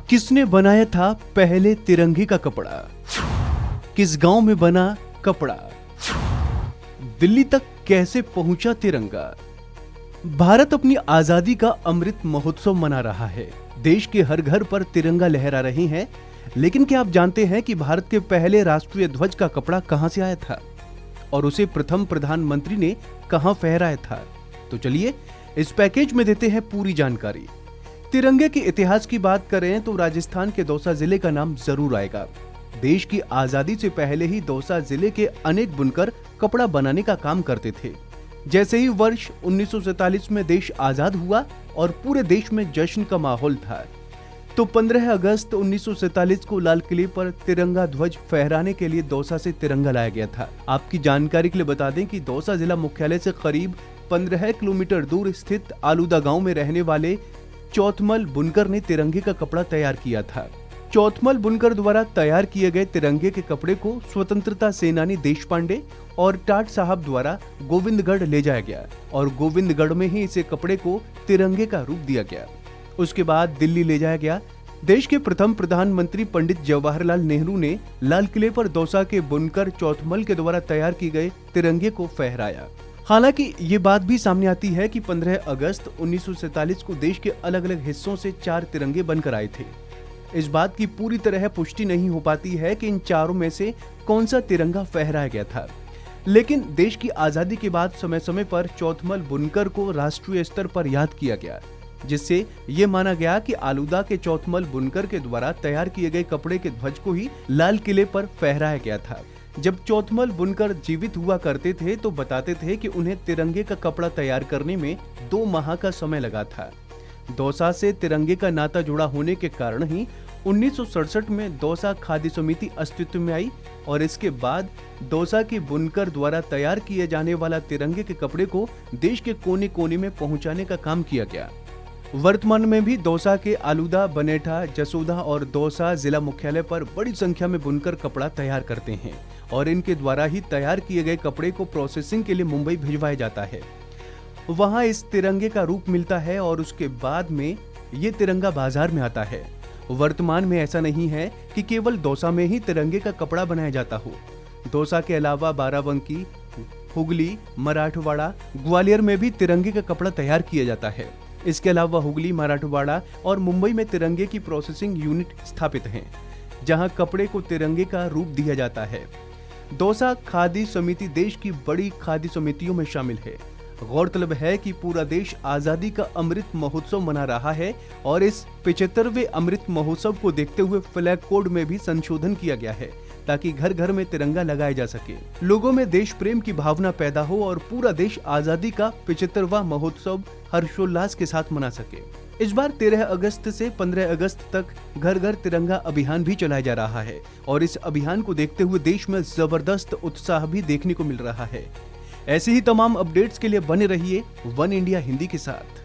किसने बनाया था पहले तिरंगे का कपड़ा? किस गांव में बना कपड़ा? दिल्ली तक कैसे पहुंचा तिरंगा? भारत अपनी आजादी का अमृत महोत्सव मना रहा है। देश के हर घर पर तिरंगा लहरा रहे हैं। लेकिन क्या आप जानते हैं कि भारत के पहले राष्ट्रीय ध्वज का कपड़ा कहां से आया था और उसे प्रथम प्रधानमंत्री ने कहां फहराया था? तो चलिए इस पैकेज में देते हैं पूरी जानकारी। तिरंगे के इतिहास की बात करें तो राजस्थान के दौसा जिले का नाम जरूर आएगा। देश की आजादी से पहले ही दौसा जिले के अनेक बुनकर कपड़ा बनाने का काम करते थे। जैसे ही वर्ष 1947 में देश आजाद हुआ और पूरे देश में जश्न का माहौल था, तो 15 अगस्त 1947 को लाल किले पर तिरंगा ध्वज फहराने के लिए दौसा से तिरंगा लाया गया था। आपकी जानकारी के लिए बता दें कि दौसा जिला मुख्यालय से करीब 15 किलोमीटर दूर स्थित आलूदा गांव में रहने वाले चौथमल बुनकर ने तिरंगे का कपड़ा तैयार किया था। चौथमल बुनकर द्वारा तैयार किए गए तिरंगे के कपड़े को स्वतंत्रता सेनानी देशपांडे और टाट साहब द्वारा गोविंदगढ़ ले जाया गया और गोविंदगढ़ में ही इसे कपड़े को तिरंगे का रूप दिया गया। उसके बाद दिल्ली ले जाया गया। देश के प्रथम प्रधानमंत्री पंडित जवाहरलाल नेहरू ने लाल किले पर दौसा के बुनकर चौथमल के द्वारा तैयार किए गए तिरंगे को फहराया। हालांकि ये बात भी सामने आती है कि 15 अगस्त 1947 को देश के अलग अलग हिस्सों से 4 तिरंगे बनकर आए थे। इस बात की पूरी तरह पुष्टि नहीं हो पाती है कि इन चारों में से कौन सा तिरंगा फहराया गया था। लेकिन देश की आजादी के बाद समय समय पर चौथमल बुनकर को राष्ट्रीय स्तर पर याद किया गया, जिससे ये माना गया कि आलूदा के चौथमल बुनकर के द्वारा तैयार किए गए कपड़े के ध्वज को ही लाल किले पर फहराया गया था। जब चौथमल बुनकर जीवित हुआ करते थे तो बताते थे कि उन्हें तिरंगे का कपड़ा तैयार करने में 2 माह का समय लगा था। दौसा से तिरंगे का नाता जुड़ा होने के कारण ही 1967 में दौसा खादी समिति अस्तित्व में आई और इसके बाद दौसा के बुनकर द्वारा तैयार किए जाने वाला तिरंगे के कपड़े को देश के कोने कोने में पहुंचाने का काम किया गया। वर्तमान में भी दौसा के आलूदा, बनेठा, जसोदा और दौसा जिला मुख्यालय पर बड़ी संख्या में बुनकर कपड़ा तैयार करते हैं और इनके द्वारा ही तैयार किए गए कपड़े को प्रोसेसिंग के लिए मुंबई भिजवाया जाता है। वहां इस तिरंगे का रूप मिलता है और उसके बाद में ये तिरंगा बाजार में आता है। वर्तमान में ऐसा नहीं है कि केवल दौसा में ही तिरंगे का कपड़ा बनाया जाता हो। दौसा के अलावा बाराबंकी, हुगली, मराठवाड़ा, ग्वालियर में भी तिरंगे का कपड़ा तैयार किया जाता है। इसके अलावा हुगली, मराठवाड़ा और मुंबई में तिरंगे की प्रोसेसिंग यूनिट स्थापित हैं, जहां कपड़े को तिरंगे का रूप दिया जाता है। दौसा खादी समिति देश की बड़ी खादी समितियों में शामिल है। गौरतलब है कि पूरा देश आजादी का अमृत महोत्सव मना रहा है और इस 75वें अमृत महोत्सव को देखते हुए फ्लैग कोड में भी संशोधन किया गया है ताकि घर घर में तिरंगा लगाया जा सके, लोगों में देश प्रेम की भावना पैदा हो और पूरा देश आजादी का 75वां महोत्सव हर्षोल्लास के साथ मना सके। इस बार 13 अगस्त से 15 अगस्त तक घर घर तिरंगा अभियान भी चलाया जा रहा है और इस अभियान को देखते हुए देश में जबरदस्त उत्साह भी देखने को मिल रहा है। ऐसे ही तमाम अपडेट्स के लिए बने रहिए वन इंडिया हिंदी के साथ।